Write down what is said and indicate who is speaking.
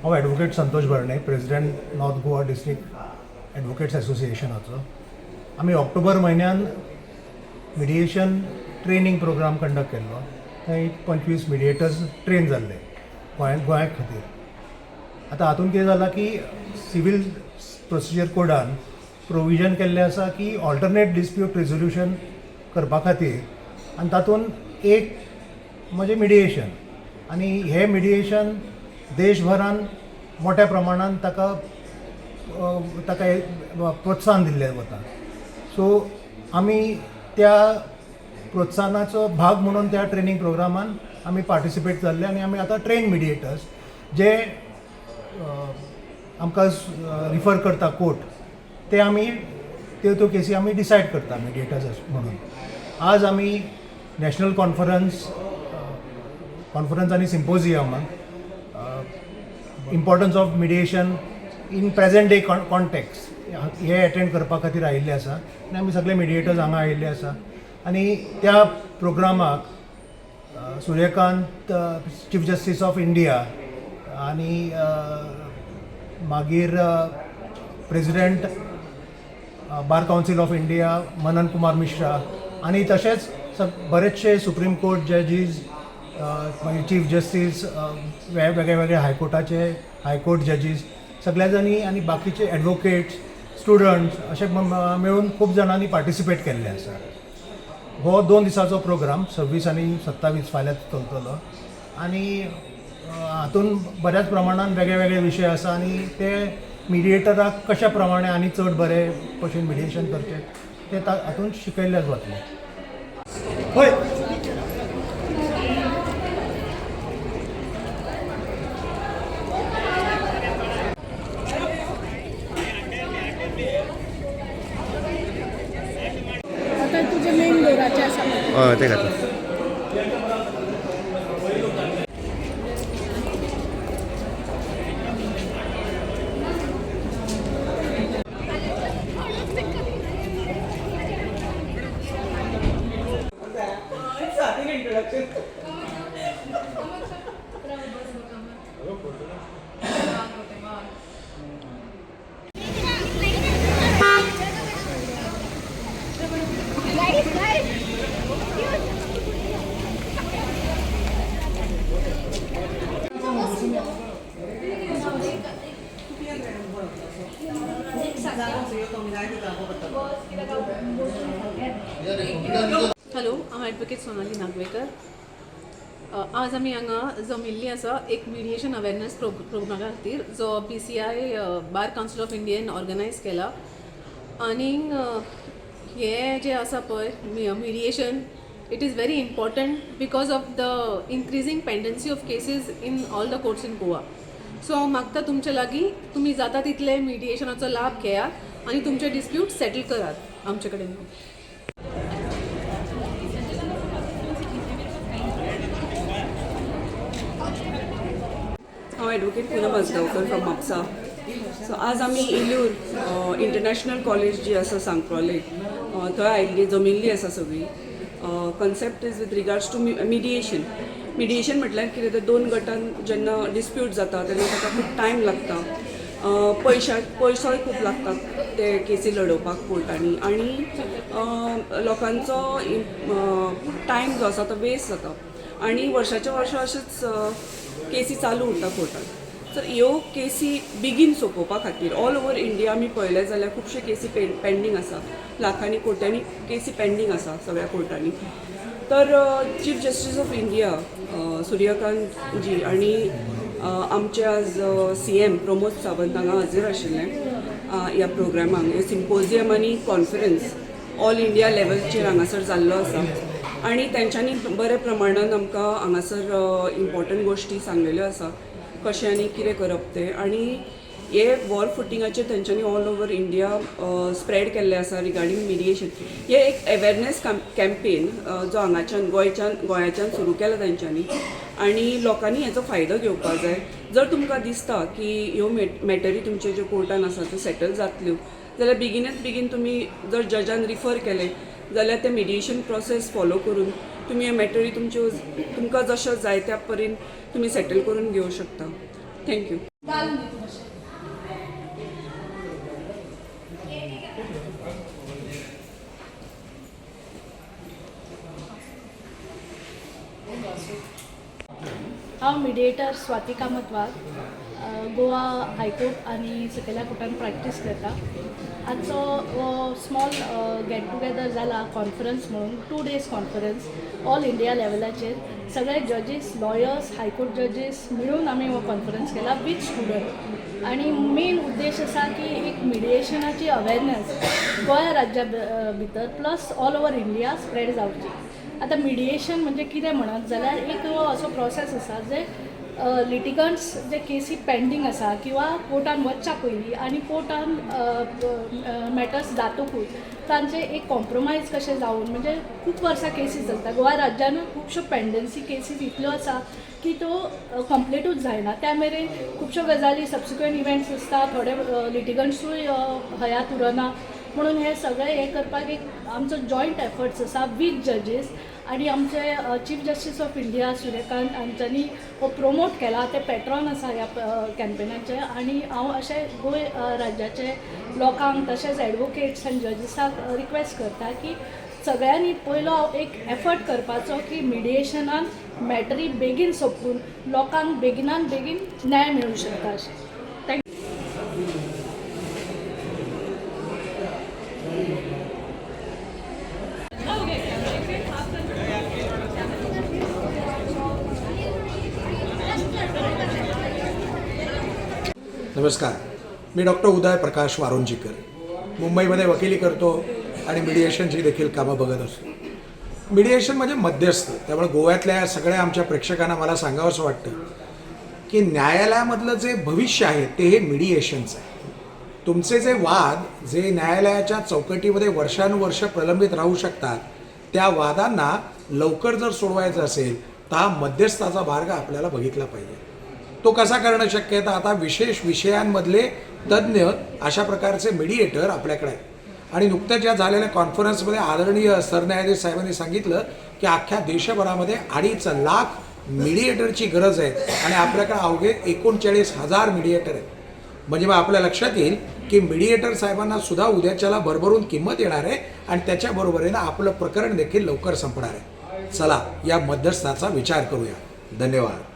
Speaker 1: हांव advocate Santosh Bharne, president north Goa district advocates असोसिएशनाचो. आमी ऑक्टोबर म्हयन्यान मिडिएशन ट्रेनिंग प्रोग्राम कंडक्ट केल्लो. थंय 25 मिडिएटर्स ट्रेन जाल्ले गोंया खातीर. आतां हातूंत कितें जालां की सिवील प्रोसिजर कोडान प्रोविजन केल्लें आसा की ऑल्टरनेट डिस्प्यूट रिजोल्यूशन करपा खातीर, आनी तातूंत एक म्हणजे मिडिएशन. आनी हें मिडिएशन देशभरान मोठ्या प्रमाणान ताका प्रोत्साहन दिल्लें वता. सो आमी त्या प्रोत्साहनाचो भाग म्हणून त्या ट्रेनिंग प्रोग्रामान आमी पार्टिसिपेट जाल्ले. आनी आमी आतां ट्रेन मिडिएटर्स जे आमकां रिफर करता कोर्ट, ते आमी त्यो केसी आमी डिसायड करता मिडिएटर्स म्हणून. आज आमी नॅशनल कॉन्फरन्स आनी सिम्पोजियमाक importance of mediation in present day context हे अटेंड करपा खातीर आयिल्ले आसा. आनी आमी सगळे मिडिएटर्स हांगा आयिल्ले आसा. आनी त्या प्रोग्रामाक Suryakant chief justice of India आनी मागीर president bar council of India Manan Kumar Mishra आनी तशेंच बरेचशे सुप्रीम कोर्ट जजीस, मागीर चीफ जस्टीस, वेगळे हायकोर्टाचे हायकोर्ट जजीस सगळ्या जाणी आनी बाकीचे एडवोकेट्स, स्टुडंट्स अशे मेळून खूब जाणांनी पार्टिसिपेट केल्ले आसा. हो 2 दिसाचो प्रोग्राम 26 आनी 27 फाल्यां चलतलो. आनी हातूंत बऱ्याच प्रमाणान वेगळे विशय आसा आनी ते मिडिएटराक कशा प्रमाणे आनी चड बरे भशेन मिडिएशन करचें ते हातूंत शिकयल्लें वतलें. हय,
Speaker 2: तुझे मेन दोराचे आसा
Speaker 3: हय ते खातीर.
Speaker 4: हॅलो, हांव एडवोकेट सोनाली नागवेकर. आज आमी हांगा जमिल्ली आसा एक मिडिएशन अवेरनेस प्रोग्रामा खातीर जो PCI bar council of Indian organise केला. आनी हे जे आसा पळय mediation, it is very important because of the increasing pendency of cases in all the courts in Goa. So हांव मागता तुमचे लागीं तुमी जाता तितले मिडिएशनाचो लाभ घेयात आनी तुमचे डिस्प्यूट सेटल करात आमचे कडेन.
Speaker 5: हांव advocate Poonam Ajgaonkar from Mapusa. So आज आमी इल्यूर इंटरनॅशनल कॉलेज जी आसा सांकवाले थंय आयिल्ली जमिल्ली आसा सगळी. Concept is with regards to mediation म्हटल्यार कितें तर 2 गटान जेन्ना डिस्प्यूट जाता तेन्ना ताका खूब टायम लागता, पयसोय खूब लागतात ते केसी लडोवपाक कोर्टांनी, आनी लोकांचो टायम जो आसा तो वेस्ट जाता आनी वर्साच्या वर्सा अशेंच केसी चालू उरता कोर्टान. तर ह्यो केसी बेगीन सोंपोवपा खातीर ऑल ओवर इंडिया आमी पळयलें जाल्यार खुबशे केसी पेंडींग आसा, लाखांनी कोट्यांनी केसी पेंडींग आसा सगळ्या कोर्टांनी. तर chief justice of India Suryakant ji आनी आमचे आज CM प्रमोद सावंत हांगा हजर आशिल्ले ह्या प्रोग्रामाक. हे सिम्पोजियम आनी कॉन्फरन्स ऑल इंडिया लेवलचेर हांगासर जाल्लो आसा आनी तेंच्यांनी बरे प्रमाणान आमकां हांगासर इम्पॉर्टंट गोश्टी सांगलेल्यो आसा कशें आनी कितें करप ते. आनी हे वॉर फुटिंगाचेर तेंच्यांनी ऑल ओवर इंडिया स्प्रेड केल्ले आसा रिगार्डींग मिडिएशन. हे एक अवेरनेस कॅम्पेन जो हांगाच्यान गोंयाच्यान सुरू केला तेंच्यांनी आनी लोकांनी हेचो फायदो घेवपाक जाय. जर तुमकां दिसता की ह्यो मॅटरी तुमचे ज्यो कोर्टान आसा त्यो सेटल जातल्यो जाल्यार बेगीन तुमी जर जजान रिफर केले जाल्यार ते मिडिएशन प्रोसेस फॉलो करून तुमी हे मॅटरी तुमकां जशें जाय त्या परीन तुमी सेटल करून घेवंक शकता. थँक्यू.
Speaker 2: हांव मिडिएटर स्वाती कामत वाघ गोवा हायकोर्ट आनी सकयल्या कोर्टान प्रॅक्टीस करता. आजचो स्मॉल गेट टुगेदर जाला कॉन्फरन्स म्हणून 2 days कॉन्फरन्स ऑल इंडिया लेवलाचेर सगळे जजीस लॉयर्स हायकोर्ट जजीस मिळून आमी हो कॉन्फरन्स केला विथ स्टुडंट. आनी मेन उद्देश आसा की एक मिडिएशनाची अवेरनस गोंय राज्या भितर plus all over India spread जावची. आतां मिडिएशन म्हणजे कितें म्हणत जाल्यार एक असो प्रोसेस आसा जे लिटिगंट्स जे केसी पेंडींग आसा किंवा कोर्टान वचच्या पयलीं आनी कोर्टान मॅटर्स जातकूच तांचे एक कॉम्प्रोमायज कशें जावन म्हणजे खूब वर्सां केसीस चलता. गोवा राज्यान खुबश्यो पेंडन्सी केसीस इतल्यो आसा की तो कंप्लीटूच जायना. त्या मेरेन खुबश्यो गजाली सबसिक्वेंट इव्हेंट्स आसता. थोडे लिटिगंट्सूय हयात उरना. म्हणून हे सगळे हे करपाक एक आमचो जॉयंट एफर्ट्स आसा वीथ जजीस आनी आमचे chief justice of India Suryakant हांच्यांनी हो प्रोमोट केला. ते पेट्रॉन आसा ह्या कॅम्पेनाचे. आनी हांव अशें गोंय राज्याचे लोकांक तशेंच एडवोकेट्स आनी जजीसांक रिक्वेस्ट करता की सगळ्यांनी पयलो एक एफर्ट करपाचो की मिडिएशनान मॅटरी बेगीन सोंपून लोकांक बेगिनान बेगीन न्याय मेळूंक शकता अशें.
Speaker 3: नमस्कार, मी डॉक्टर उदय प्रकाश वारुंजीकर. मुंबईमध्ये वकिली करतो आणि मिडिएशनची देखील कामं बघत असतो. मिडिएशन म्हणजे मध्यस्थ. त्यामुळे गोव्यातल्या सगळ्या आमच्या प्रेक्षकांना मला सांगावंसं वाटतं की न्यायालयामधलं जे भविष्य आहे ते हे मिडिएशनचं आहे. तुमचे जे वाद जे न्यायालयाच्या चौकटीमध्ये वर्षानुवर्ष प्रलंबित राहू शकतात त्या वादांना लवकर जर सोडवायचं असेल तर हा मध्यस्थाचा मार्ग आपल्याला बघितला पाहिजे. तो कसा करणं शक्य आहे तर आता विशेष विषयांमधले तज्ज्ञ अशा प्रकारचे मिडिएटर आपल्याकडे आहेत. आणि नुकत्याच या झालेल्या कॉन्फरन्समध्ये आदरणीय सरन्यायाधीश साहेबांनी सांगितलं की अख्ख्या देशभरामध्ये 2.5 लाख मिडिएटरची गरज आहे आणि आपल्याकडे अवघे 39,000 मिडिएटर आहेत. म्हणजे मग आपल्या लक्षात येईल की मिडिएटर साहेबांना सुद्धा उद्याच्याला भरभरून किंमत येणार आहे आणि त्याच्याबरोबरीनं आपलं प्रकरण देखील लवकर संपणार आहे. चला या मध्यस्थाचा विचार करूया. धन्यवाद.